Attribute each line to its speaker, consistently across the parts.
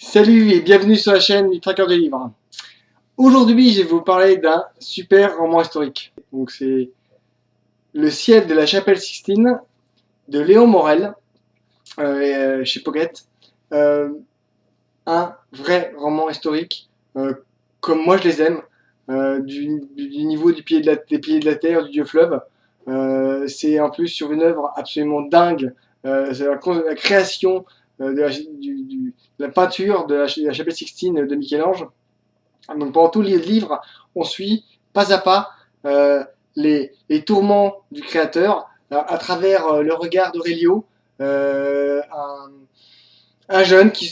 Speaker 1: Salut et bienvenue sur la chaîne du Traqueur de Livres. Aujourd'hui, je vais vous parler d'un super roman historique. Donc c'est Le ciel de la chapelle Sixtine de Léon Morel, chez Pocket. Un vrai roman historique, comme moi je les aime, du niveau des piliers de la terre, du dieu fleuve. C'est en plus sur une œuvre absolument dingue. C'est la création de la peinture de la chapelle Sixtine de Michel-Ange. Donc pendant tout le livre, on suit pas à pas les tourments du créateur à travers le regard d'Aurelio, un jeune qui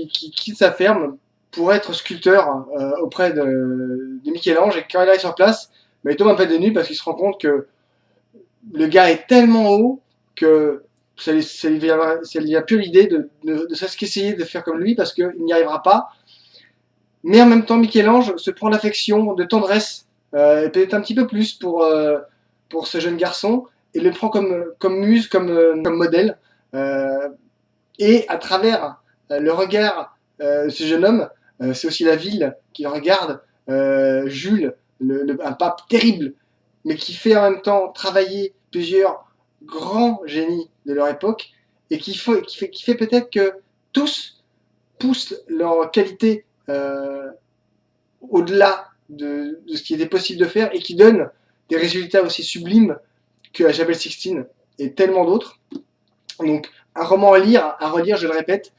Speaker 1: quitte sa ferme pour être sculpteur auprès de Michel-Ange, et quand il arrive sur place, il tombe un peu de nuit parce qu'il se rend compte que le gars est tellement haut que ça lui vient plus l'idée de qu'essayer de faire comme lui parce qu'il n'y arrivera pas. Mais en même temps, Michel-Ange se prend d'affection, de tendresse, et peut-être un petit peu plus pour ce jeune garçon, et le prend comme muse, comme modèle. Et à travers le regard de ce jeune homme, c'est aussi la ville qui le regarde, Jules, un pape terrible, mais qui fait en même temps travailler plusieurs grands génies de leur époque, et qui fait peut-être que tous poussent leur qualité au-delà de ce qui était possible de faire, et qui donne des résultats aussi sublimes que la chapelle Sixtine et tellement d'autres. Donc un roman à relire, je le répète,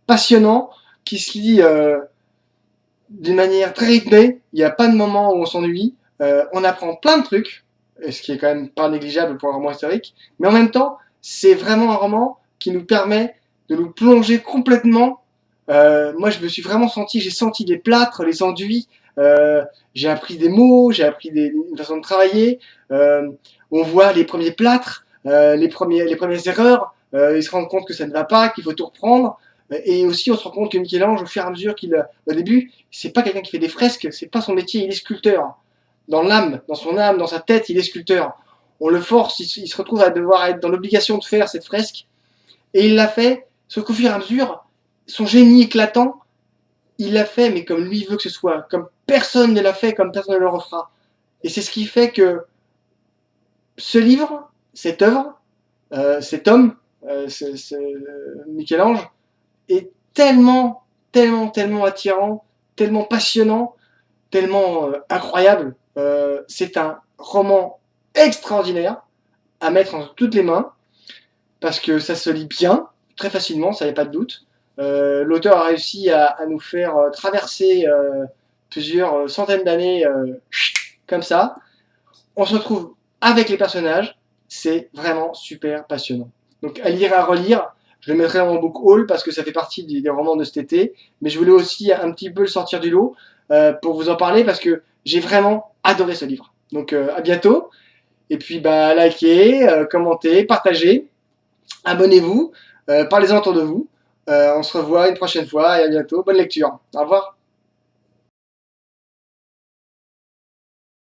Speaker 1: passionnant, qui se lit d'une manière très rythmée. Il n'y a pas de moment où on s'ennuie. On apprend plein de trucs, ce qui est quand même pas négligeable pour un roman historique. Mais en même temps, c'est vraiment un roman qui nous permet de nous plonger complètement. Moi, j'ai senti les plâtres, les enduits. J'ai appris des mots, j'ai appris une façon de travailler. On voit les premiers plâtres, les premières erreurs. Il se rend compte que ça ne va pas, qu'il faut tout reprendre. Et aussi, on se rend compte que Michel-Ange, au fur et à mesure au début, c'est pas quelqu'un qui fait des fresques, c'est pas son métier, il est sculpteur. Dans l'âme, dans son âme, dans sa tête, il est sculpteur. On le force, il se retrouve à devoir être dans l'obligation de faire cette fresque. Et il l'a fait, sauf qu'au fur et à mesure, son génie éclatant, il l'a fait, mais comme lui veut que ce soit, comme personne ne l'a fait, comme personne ne le refera. Et c'est ce qui fait que ce livre, cette œuvre, cet homme, Michel-Ange, est tellement attirant, tellement passionnant, tellement incroyable. C'est un roman extraordinaire à mettre entre toutes les mains, parce que ça se lit bien, très facilement, ça n'y a pas de doute. L'auteur a réussi à nous faire traverser plusieurs centaines d'années comme ça. On se retrouve avec les personnages, c'est vraiment super passionnant. Donc à lire, à relire, je le mettrai dans mon book haul parce que ça fait partie des romans de cet été, mais je voulais aussi un petit peu le sortir du lot pour vous en parler parce que j'ai vraiment adoré ce livre. Donc à bientôt, et puis likez, commentez, partagez, abonnez-vous, parlez-en autour de vous. On se revoit une prochaine fois et à bientôt. Bonne lecture. Au revoir.